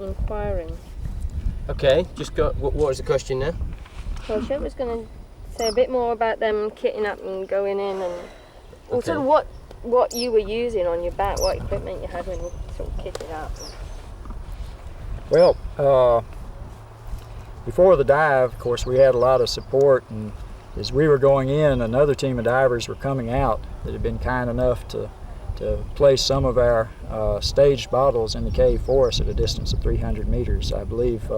inquiring. Okay, just got. What was the question now? Well, Sheck was going to say a bit more about them kitting up and going in, and also what you were using on your back, what equipment you had when you sort of kitted up. Well, before the dive, of course, we had a lot of support, and as we were going in, another team of divers were coming out that had been kind enough to place some of our staged bottles in the cave for us at a distance of 300 meters. I believe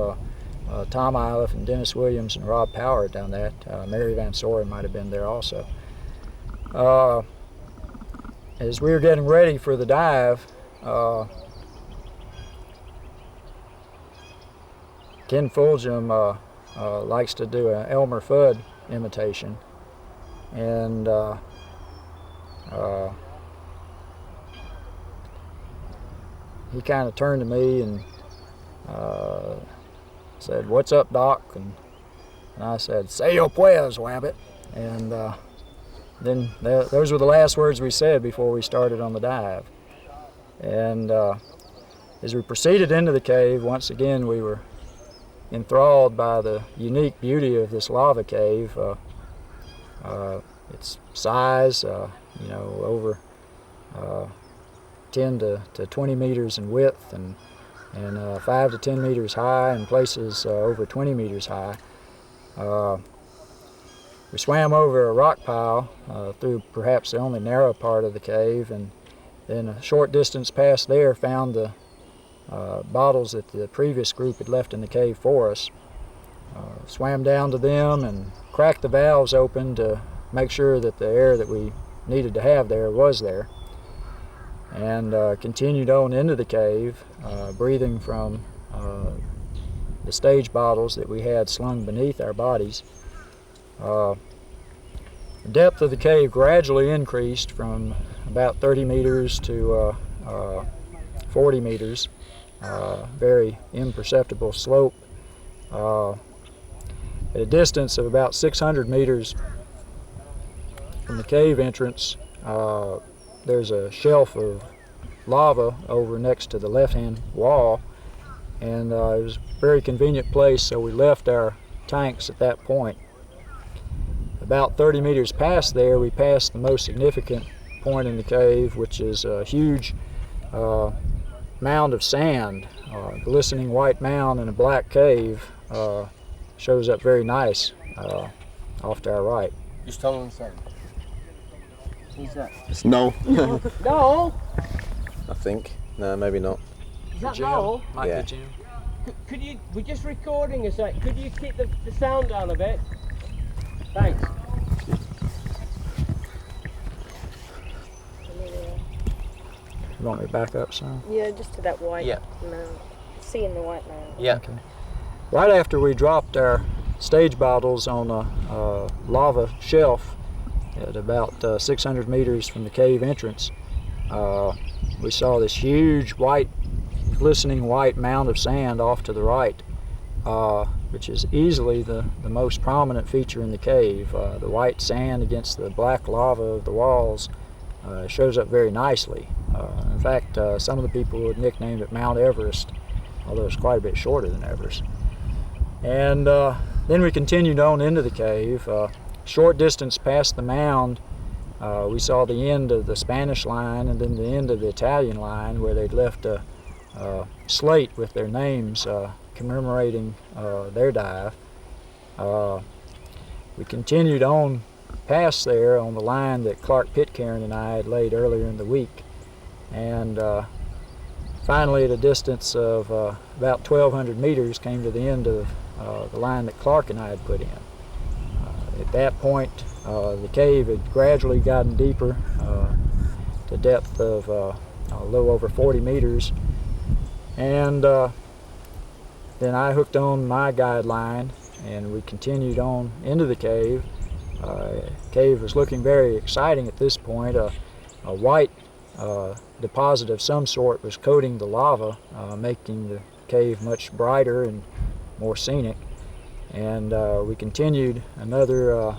Tom Iliff and Dennis Williams and Rob Power had done that. Mary Van Soren might have been there also. As we were getting ready for the dive, Ken Fulgham likes to do an Elmer Fudd imitation, and he kind of turned to me and said, "What's up, Doc?" And I said, "Say yo pues, Wabbit." And then those were the last words we said before we started on the dive. And as we proceeded into the cave, once again we were enthralled by the unique beauty of this lava cave. Its size, over 10 to 20 meters in width, and 5 to 10 meters high, in places over 20 meters high. We swam over a rock pile through perhaps the only narrow part of the cave, and then a short distance past there found the bottles that the previous group had left in the cave for us. Swam down to them and cracked the valves open to make sure that the air that we needed to have there was there, and continued on into the cave, breathing from the stage bottles that we had slung beneath our bodies. The depth of the cave gradually increased from about 30 meters to 40 meters, very imperceptible slope. At a distance of about 600 meters from the cave entrance, there's a shelf of lava over next to the left-hand wall, and it was a very convenient place, so we left our tanks at that point. About 30 meters past there, we passed the most significant point in the cave, which is a huge mound of sand, glistening white mound in a black cave. Shows up very nice off to our right. Just hold on a second. Who's that? It's Noel. Noel? I think. No, maybe not. Is that Jim? Noel? Might Yeah. be Jim. Could you, we're just recording a sec, could you keep the sound down a bit? Thanks. You want me to back up some? Yeah, just to that white Yeah. mound. Seeing the white mound. Yeah. Okay. Right after we dropped our stage bottles on a lava shelf at about 600 meters from the cave entrance, we saw this huge white, glistening white mound of sand off to the right, which is easily the most prominent feature in the cave. The white sand against the black lava of the walls shows up very nicely. In fact, some of the people would nickname it Mount Everest, although it's quite a bit shorter than Everest. And then we continued on into the cave. Short distance past the mound, we saw the end of the Spanish line and then the end of the Italian line, where they'd left a slate with their names commemorating their dive. We continued on past there on the line that Clark Pitcairn and I had laid earlier in the week, and finally at a distance of about 1,200 meters came to the end of the line that Clark and I had put in. At that point, the cave had gradually gotten deeper to depth of a little over 40 meters, and then I hooked on my guide line and we continued on into the cave. Cave was looking very exciting at this point. A white deposit of some sort was coating the lava, making the cave much brighter and more scenic. And we continued another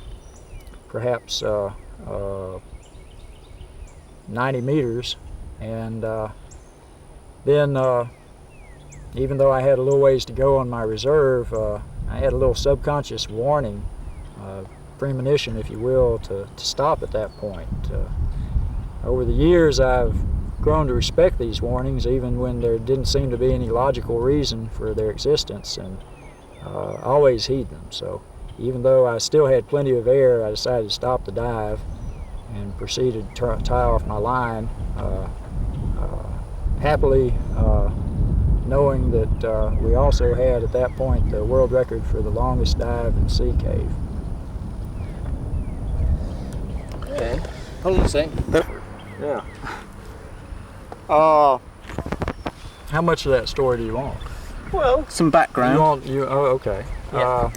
perhaps 90 meters, and then even though I had a little ways to go on my reserve, I had a little subconscious warning, premonition, if you will, to stop at that point. Over the years, I've grown to respect these warnings, even when there didn't seem to be any logical reason for their existence, and always heed them. So even though I still had plenty of air, I decided to stop the dive and proceeded to tie off my line, happily knowing that we also had at that point the world record for the longest dive in sea cave. Okay. Hold on a sec. Yeah. How much of that story do you want? Well, some background. Okay. Yeah.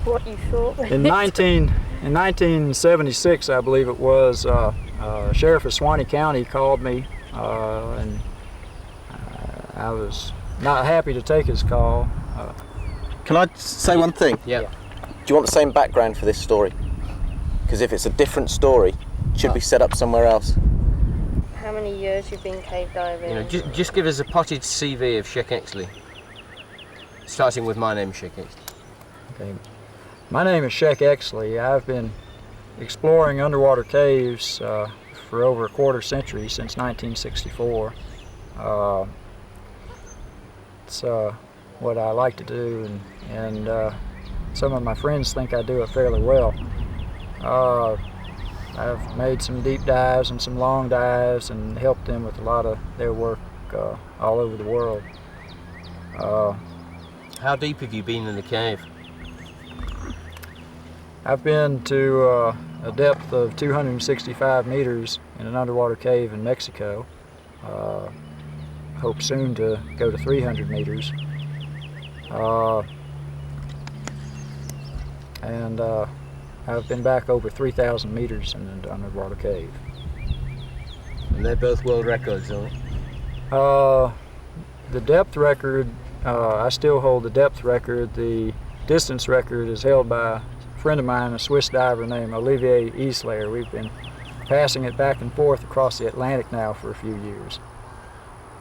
What you thought? In 1976, I believe it was, Sheriff of Suwannee County called me, and I was not happy to take his call. Can I say one thing? Yeah. Do you want the same background for this story? Because if it's a different story, it should be set up somewhere else. How many years you've been cave diving? You know, just give us a potted CV of Sheck Exley. Starting with my name, Sheck Exley. Okay. My name is Sheck Exley. I've been exploring underwater caves for over a quarter century, since 1964. It's what I like to do, and some of my friends think I do it fairly well. I've made some deep dives and some long dives and helped them with a lot of their work all over the world. How deep have you been in the cave? I've been to a depth of 265 meters in an underwater cave in Mexico. Hope soon to go to 300 meters. And I've been back over 3,000 meters in an underwater cave. And they're both world records, aren't they? The depth record, I still hold the depth record. The distance record is held by a friend of mine, a Swiss diver named Sheck Exley. We've been passing it back and forth across the Atlantic now for a few years.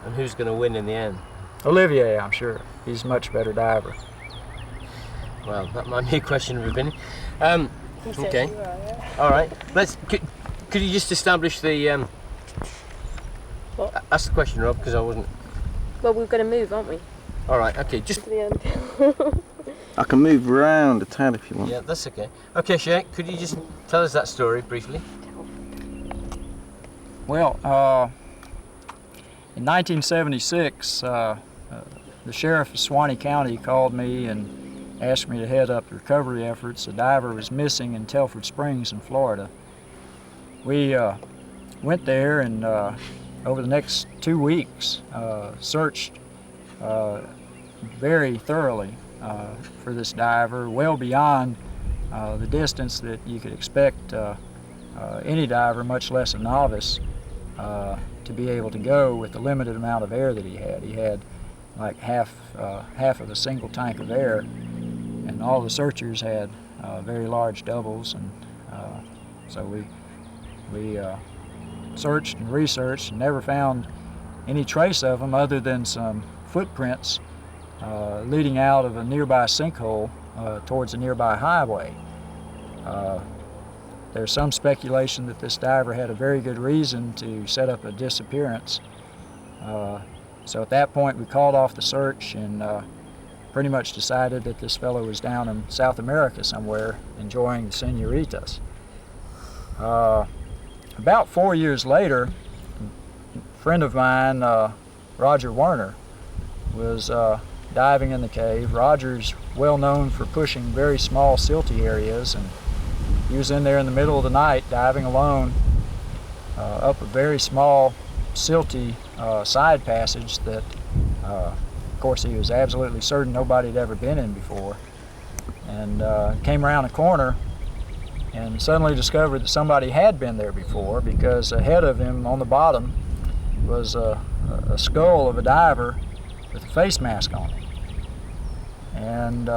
And who's going to win in the end? Olivier, I'm sure. He's a much better diver. Well, that might be a question of opinion. He says Okay. you are, yeah. All right. Could you just establish the? What? Ask the question, Rob, because I wasn't. Well, we're going to move, aren't we? All right. Okay. Just. To the end. I can move around a tad if you want. Yeah, that's okay. Okay, Sheck, could you just tell us that story briefly? Well, in 1976, the sheriff of Suwannee County called me and asked me to head up the recovery efforts. A diver was missing in Telford Springs in Florida. We went there and over the next 2 weeks searched very thoroughly for this diver, well beyond the distance that you could expect any diver, much less a novice, to be able to go with the limited amount of air that he had. He had like half of a single tank of air, and all the searchers had very large doubles, and so we searched and researched and never found any trace of him other than some footprints leading out of a nearby sinkhole towards a nearby highway. There's some speculation that this diver had a very good reason to set up a disappearance. So at that point we called off the search and pretty much decided that this fellow was down in South America somewhere enjoying the senoritas. About 4 years later, a friend of mine, Roger Werner, was diving in the cave. Roger's well known for pushing very small silty areas, and he was in there in the middle of the night diving alone up a very small silty side passage that of course he was absolutely certain nobody had ever been in before, and came around a corner and suddenly discovered that somebody had been there before, because ahead of him on the bottom was a skull of a diver with a face mask on it. And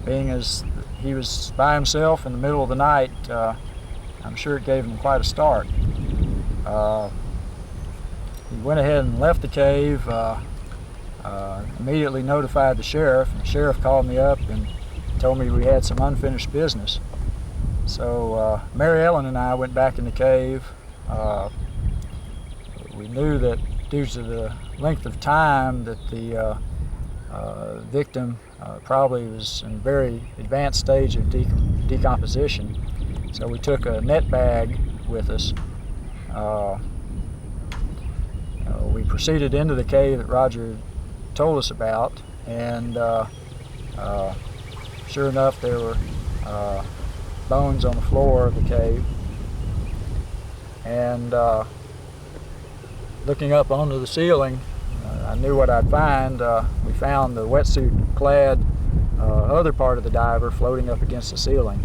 being as he was by himself in the middle of the night, I'm sure it gave him quite a start. He went ahead and left the cave, Immediately notified the sheriff, and the sheriff called me up and told me we had some unfinished business. So Mary Ellen and I went back in the cave. We knew that due to the length of time that the victim probably was in a very advanced stage of decomposition. So we took a net bag with us. We proceeded into the cave that Roger told us about, and sure enough there were bones on the floor of the cave. And looking up onto the ceiling, I knew what I'd find. We found the wetsuit-clad other part of the diver floating up against the ceiling,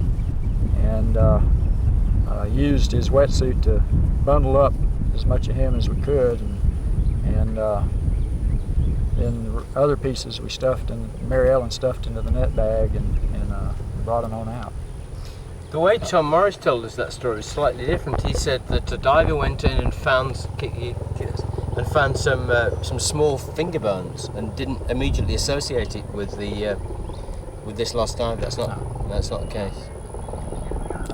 and used his wetsuit to bundle up as much of him as we could, and then the other pieces we stuffed, and Mary Ellen stuffed into the net bag, and brought him on out. The way Tom Morris told us that story is slightly different. He said that a diver went in and found some small finger bones and didn't immediately associate it with this lost dive. That's not the case.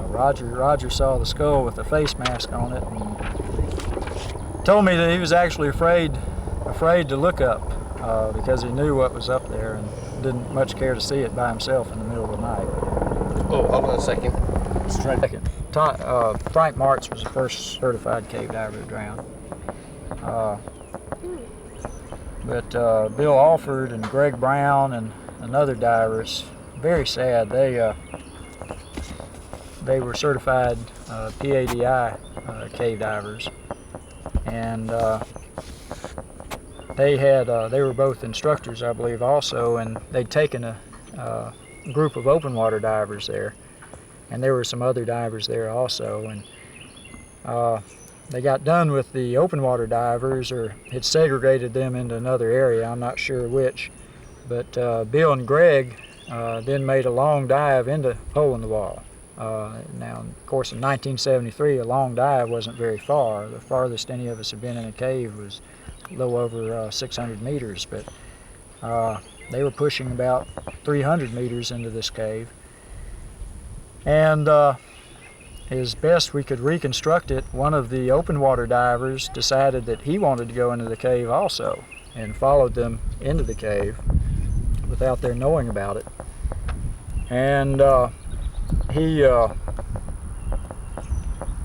Roger saw the skull with the face mask on it, and told me that he was actually afraid to look up because he knew what was up there and didn't much care to see it by himself in the middle of the night. Oh, hold on a second. Frank Martz was the first certified cave diver to drown. But Bill Alford and Greg Brown and another divers, very sad. They were certified PADI cave divers, and they were both instructors, I believe, also, and they'd taken a group of open water divers there, and there were some other divers there also, and they got done with the open water divers, or had segregated them into another area, I'm not sure which, but Bill and Greg then made a long dive into Hole in the Wall. Now, of course, in 1973, a long dive wasn't very far. The farthest any of us had been in a cave was a little over 600 meters, but they were pushing about 300 meters into this cave. And as best we could reconstruct it, one of the open water divers decided that he wanted to go into the cave also, and followed them into the cave without their knowing about it. And he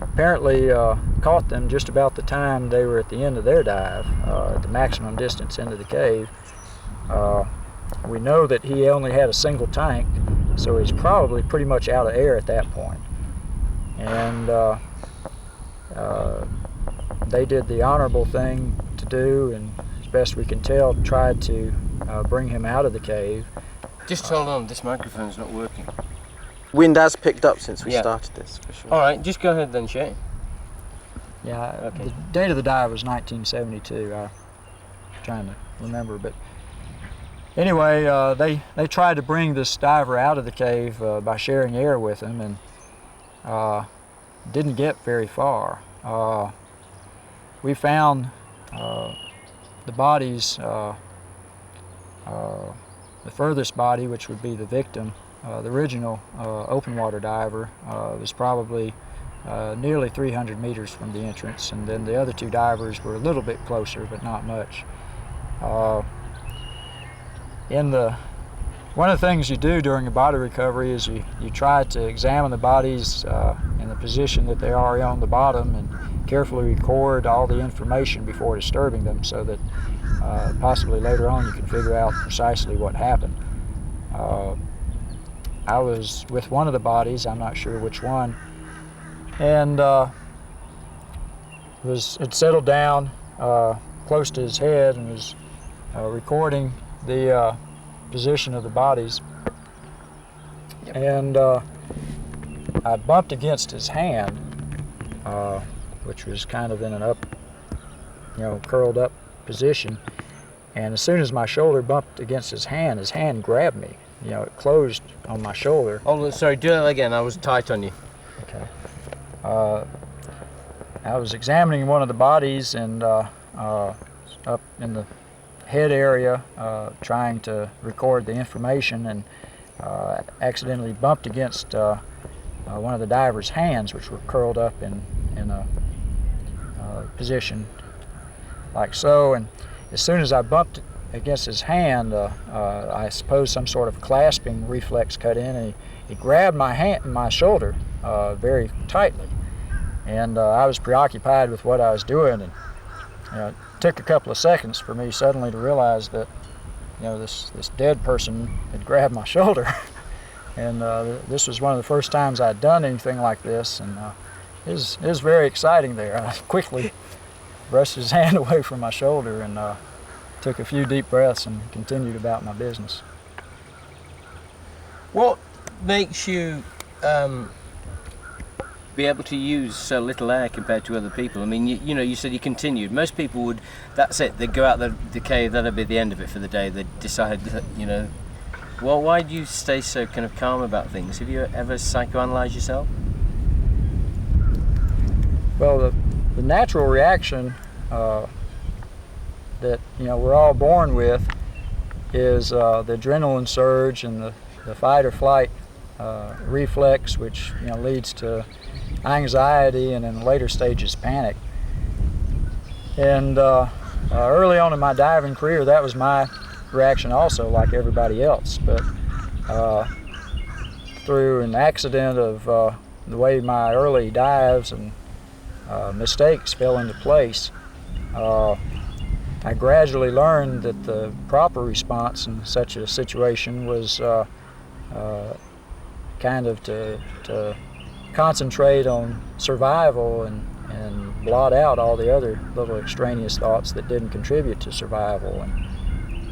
apparently caught them just about the time they were at the end of their dive, at the maximum distance into the cave. We know that he only had a single tank, so he's probably pretty much out of air at that point. And they did the honorable thing to do, and as best we can tell, tried to bring him out of the cave. Just hold on, this microphone's not working. Wind has picked up since we started this, for sure. All right, just go ahead then, Sheck. Yeah, Okay. The date of the dive was 1972. I'm trying to remember, but anyway, they tried to bring this diver out of the cave by sharing air with him, and didn't get very far. We found the bodies, the furthest body, which would be the victim. The original open water diver was probably nearly 300 meters from the entrance, and then the other two divers were a little bit closer, but not much. One of the things you do during a body recovery is you try to examine the bodies in the position that they are on the bottom, and carefully record all the information before disturbing them, so that possibly later on you can figure out precisely what happened. I was with one of the bodies, I'm not sure which one, and had settled down close to his head and was recording the position of the bodies. Yep. And I bumped against his hand, which was kind of in an up, curled up position. And as soon as my shoulder bumped against his hand grabbed me. It closed on my shoulder. Oh, sorry, do that again. I was tight on you. Okay. I was examining one of the bodies, and up in the head area trying to record the information, and accidentally bumped against one of the diver's hands, which were curled up in a position like so. And as soon as I bumped against his hand, I suppose some sort of clasping reflex cut in, and he grabbed my shoulder very tightly. And I was preoccupied with what I was doing, and it took a couple of seconds for me suddenly to realize that this dead person had grabbed my shoulder. And this was one of the first times I'd done anything like this, and it was very exciting there. I quickly brushed his hand away from my shoulder and took a few deep breaths and continued about my business. What makes you be able to use so little air compared to other people? I mean, you said you continued. Most people would, that's it, they'd go out the cave, that'll be the end of it for the day. They'd decide that, well, why do you stay so kind of calm about things? Have you ever psychoanalyzed yourself? Well, the natural reaction that we're all born with is the adrenaline surge and the fight or flight reflex, which leads to anxiety and in later stages panic. And early on in my diving career, that was my reaction also, like everybody else. But through an accident of the way my early dives and mistakes fell into place, I gradually learned that the proper response in such a situation was kind of to concentrate on survival and blot out all the other little extraneous thoughts that didn't contribute to survival.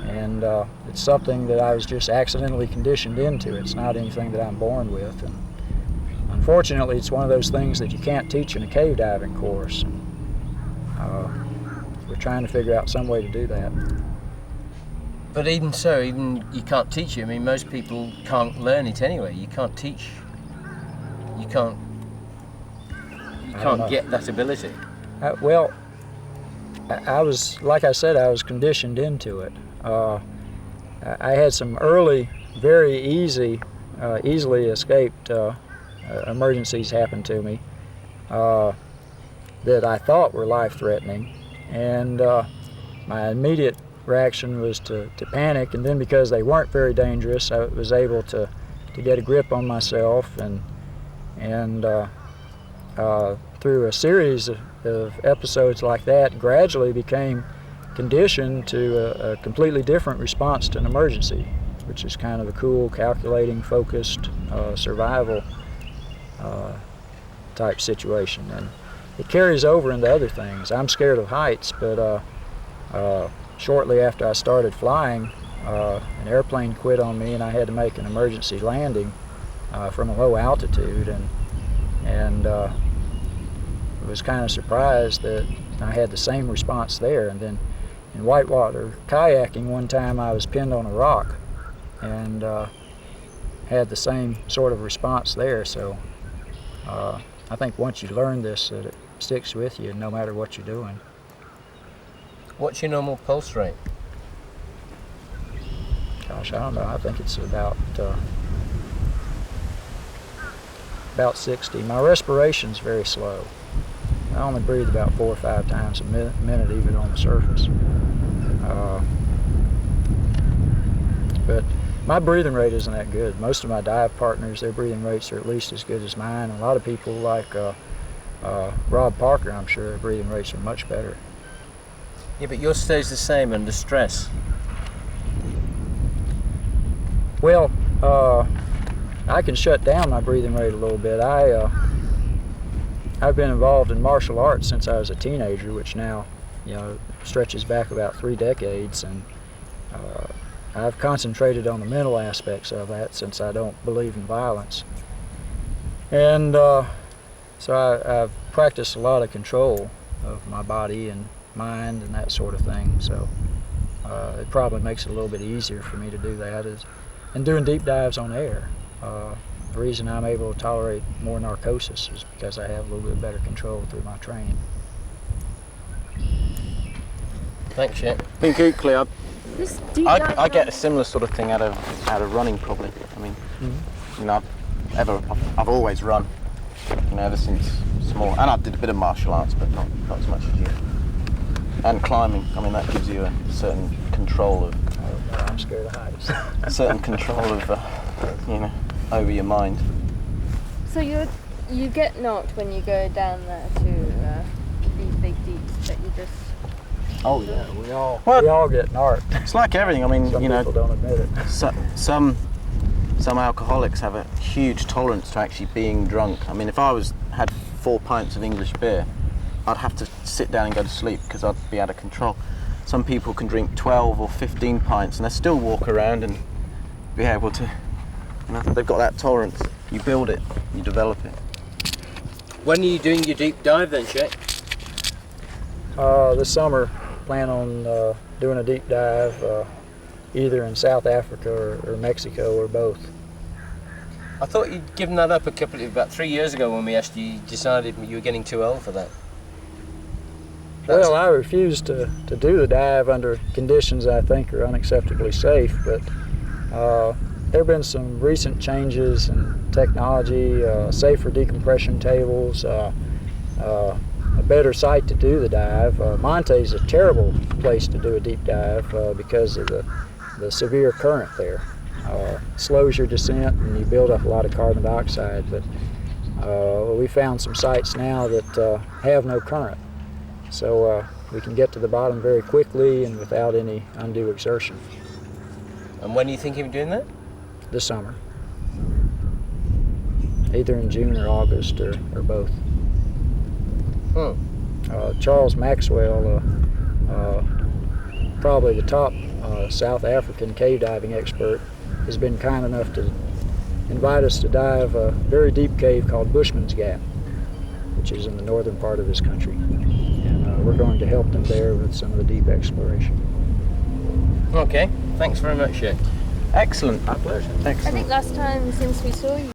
And it's something that I was just accidentally conditioned into. It's not anything that I'm born with. And unfortunately, it's one of those things that you can't teach in a cave diving course. We're trying to figure out some way to do that. But even so, even you can't teach it. I mean, most people can't learn it anyway. You can't teach. You can't get that ability. Well, I was, like I said, I was conditioned into it. I had some early, very easily escaped emergencies happen to me that I thought were life-threatening, and my immediate reaction was to panic, and then because they weren't very dangerous, I was able to get a grip on myself, and through a series of episodes like that, gradually became conditioned to a completely different response to an emergency, which is kind of a cool, calculating, focused survival type situation. And it carries over into other things. I'm scared of heights, but shortly after I started flying, an airplane quit on me and I had to make an emergency landing from a low altitude, and was kind of surprised that I had the same response there. And then in whitewater kayaking, one time I was pinned on a rock and had the same sort of response there. So I think once you learn this, that it sticks with you no matter what you're doing. What's your normal pulse rate? Gosh, I don't know. I think it's about 60. My respiration's very slow. I only breathe about 4 or 5 times a minute, even on the surface. But my breathing rate isn't that good. Most of my dive partners, their breathing rates are at least as good as mine. A lot of people like Rob Parker, I'm sure, their breathing rates are much better. Yeah, but yours stays the same under stress. Well, I can shut down my breathing rate a little bit. I've been involved in martial arts since I was a teenager, which now, stretches back about 3 decades, and I've concentrated on the mental aspects of that since I don't believe in violence. And so I've practiced a lot of control of my body and mind and that sort of thing. So it probably makes it a little bit easier for me to do that. And doing deep dives on air. The reason I'm able to tolerate more narcosis is because I have a little bit better control through my training. Thanks, Sheck. Think Exley, This deep I dive get a runs- similar sort of thing out of running, probably. I mean, you know, I've always run, you know, ever since small. And I did a bit of martial arts, but not as much as you. And climbing. I mean, that gives you a certain control of. I'm scared of heights. A certain control of, you know, over your mind. So you get knocked when you go down there to these big deeps that you just. Oh yeah, we all Well, get narked. It's like everything. I mean, Some you know, people don't admit it. some alcoholics have a huge tolerance to actually being drunk. I mean, if I had 4 pints of English beer, I'd have to sit down and go to sleep because I'd be out of control. Some people can drink 12 or 15 pints and they still walk around and be able to, you know, they've got that tolerance. You build it, you develop it. When are you doing your deep dive then, Sheck? This summer, plan on doing a deep dive either in South Africa or Mexico or both. I thought you'd given that up about 3 years ago when we asked you. You decided you were getting too old for that. Well, I refused to do the dive under conditions I think are unacceptably safe, but there have been some recent changes in technology, safer decompression tables, a better site to do the dive. Monte is a terrible place to do a deep dive because of the severe current there. Slows your descent and you build up a lot of carbon dioxide, but we found some sites now that have no current. So we can get to the bottom very quickly and without any undue exertion. And when are you thinking of doing that? This summer, either in June or August or both. Charles Maxwell, probably the top South African cave diving expert, has been kind enough to invite us to dive a very deep cave called Bushman's Gap, which is in the northern part of his country. And we're going to help them there with some of the deep exploration. Okay, thanks very much, Sheck. Excellent. My pleasure. I Excellent. think last time since we saw you.